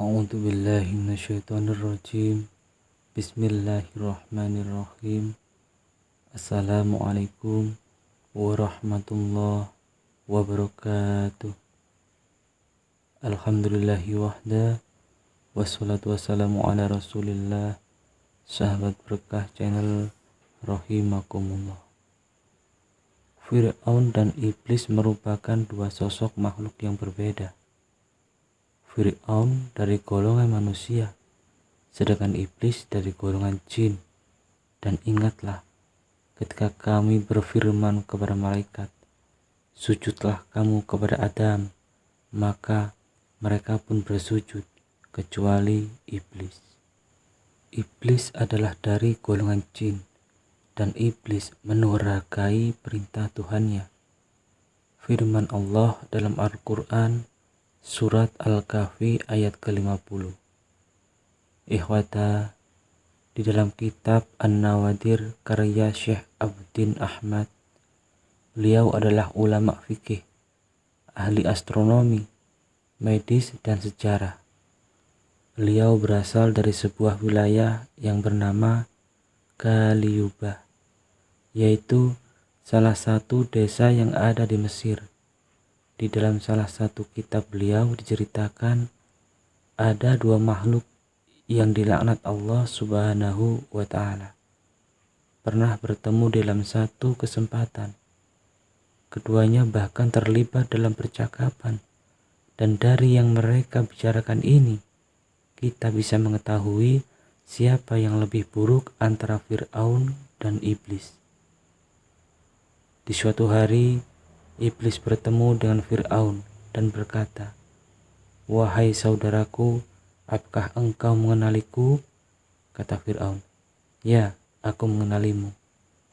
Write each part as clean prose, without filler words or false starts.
A'udzu billahi minasyaitonir rajim. Bismillahirrahmanirrahim. Assalamualaikum warahmatullahi wabarakatuh. Alhamdulillahi wahda, wassalatu wassalamu ala rasulillah. Sahabat berkah channel rahimakumullah. Fir'aun dan iblis merupakan dua sosok makhluk yang berbeda. Fir'aun dari golongan manusia, sedangkan iblis dari golongan jin. Dan ingatlah, ketika kami berfirman kepada malaikat, sujudlah kamu kepada Adam, maka mereka pun bersujud, kecuali iblis. Iblis adalah dari golongan jin, dan iblis menuragai perintah Tuhannya. Firman Allah dalam Al-Quran, Surat Al-Kahfi ayat ke-50. Ikhwata, di dalam kitab An-Nawadir karya Syekh Abdin Ahmad, beliau adalah ulama fikih, ahli astronomi, medis, dan sejarah. Beliau berasal dari sebuah wilayah yang bernama Kaliyubah, yaitu salah satu desa yang ada di Mesir. Di dalam salah satu kitab beliau diceritakan ada dua makhluk yang dilaknat Allah Subhanahu wa Ta'ala. Pernah bertemu dalam satu kesempatan. Keduanya bahkan terlibat dalam percakapan. Dan dari yang mereka bicarakan ini, kita bisa mengetahui siapa yang lebih buruk antara Fir'aun dan iblis. Di suatu hari, iblis bertemu dengan Fir'aun dan berkata, "Wahai saudaraku, apakah engkau mengenaliku?" Kata Fir'aun, "Ya, aku mengenalimu."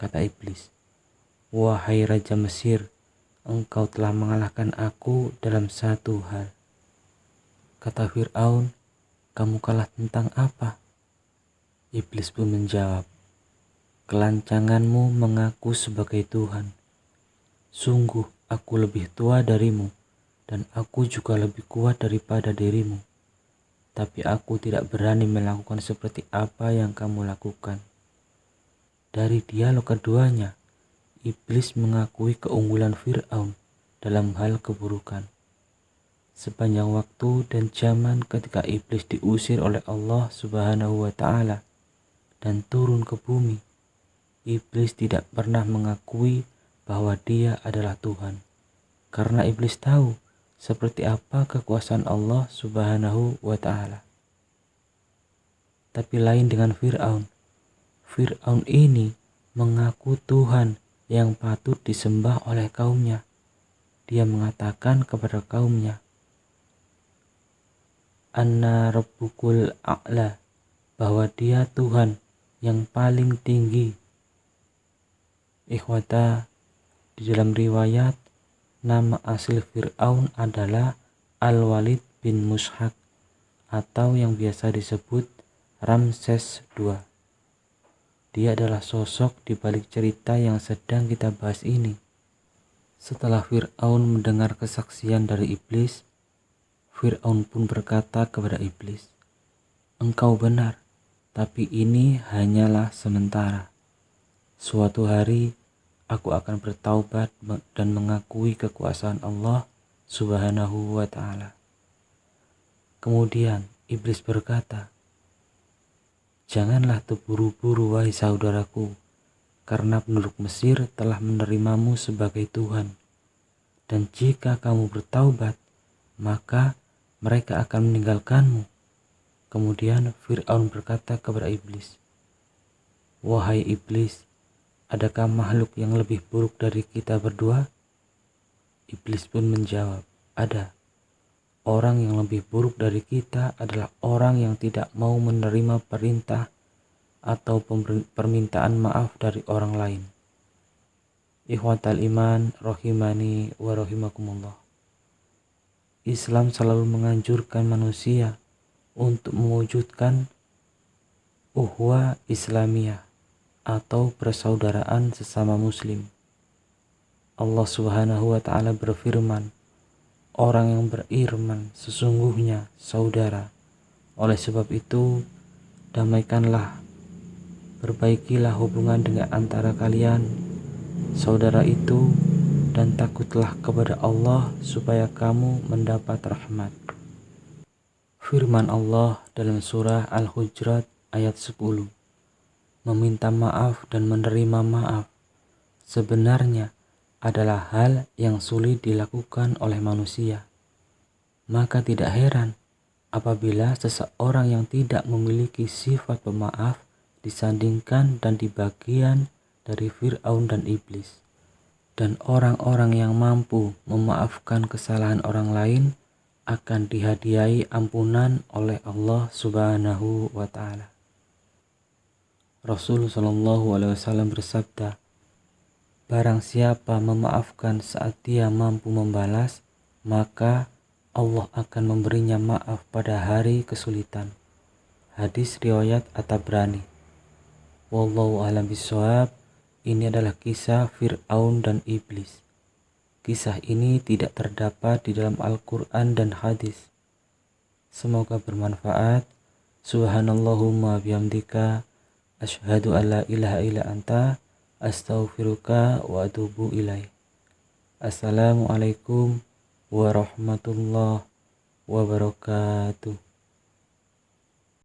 Kata iblis, "Wahai Raja Mesir, engkau telah mengalahkan aku dalam satu hal." Kata Fir'aun, "Kamu kalah tentang apa?" Iblis pun menjawab, "Kelancanganmu mengaku sebagai Tuhan. Sungguh, aku lebih tua darimu, dan aku juga lebih kuat daripada dirimu. Tapi aku tidak berani melakukan seperti apa yang kamu lakukan." Dari dialog keduanya, iblis mengakui keunggulan Fir'aun dalam hal keburukan. Sepanjang waktu dan zaman ketika iblis diusir oleh Allah Subhanahu wa Ta'ala dan turun ke bumi, iblis tidak pernah mengakui bahwa dia adalah Tuhan, karena iblis tahu seperti apa kekuasaan Allah Subhanahu wa Ta'ala. Tapi lain dengan Fir'aun. Fir'aun ini mengaku Tuhan yang patut disembah oleh kaumnya. Dia mengatakan kepada kaumnya, "Anna rabbukul a'la," bahwa dia Tuhan yang paling tinggi. Ikhwata, di dalam riwayat, nama asli Fir'aun adalah Al-Walid bin Mushak, atau yang biasa disebut Ramses II. Dia adalah sosok di balik cerita yang sedang kita bahas ini. Setelah Fir'aun mendengar kesaksian dari iblis, Fir'aun pun berkata kepada iblis, "Engkau benar, tapi ini hanyalah sementara. Suatu hari aku akan bertaubat dan mengakui kekuasaan Allah Subhanahu wa Ta'ala." Kemudian iblis berkata, "Janganlah terburu-buru wahai saudaraku, karena penduduk Mesir telah menerimamu sebagai Tuhan. Dan jika kamu bertaubat, maka mereka akan meninggalkanmu." Kemudian Fir'aun berkata kepada iblis, "Wahai iblis, adakah makhluk yang lebih buruk dari kita berdua?" Iblis pun menjawab, "Ada. Orang yang lebih buruk dari kita adalah orang yang tidak mau menerima perintah atau permintaan maaf dari orang lain." Ikhwatal iman rahimani wa rahimakumullah. Islam selalu menganjurkan manusia untuk mewujudkan uhwah Islamiyah atau persaudaraan sesama muslim. Allah Subhanahu wa Ta'ala berfirman, "Orang yang beriman sesungguhnya saudara Oleh sebab itu, damaikanlah, perbaikilah hubungan dengan antara kalian, saudara itu, dan takutlah kepada Allah supaya kamu mendapat rahmat. Firman Allah dalam surah Al-Hujurat ayat 10. Meminta maaf dan menerima maaf sebenarnya adalah hal yang sulit dilakukan oleh manusia. Maka tidak heran apabila seseorang yang tidak memiliki sifat pemaaf disandingkan dan dibagian dari Fir'aun dan iblis. Dan orang-orang yang mampu memaafkan kesalahan orang lain akan dihadiahi ampunan oleh Allah Subhanahu wa Ta'ala. Rasul Shallallahu Alaihi Wasallam bersabda, barang siapa memaafkan saat dia mampu membalas, maka Allah akan memberinya maaf pada hari kesulitan. Hadis riwayat At-Tabrani. Wallahu a'lam bishawab. Ini adalah kisah Fir'aun dan iblis. Kisah ini tidak terdapat di dalam Al-Quran dan hadis. Semoga bermanfaat. Subhanallahumma bihamdika, asyhadu an la ilaha illa anta, astaghfiruka wa atubu ilaih. Assalamualaikum warahmatullahi wabarakatuh.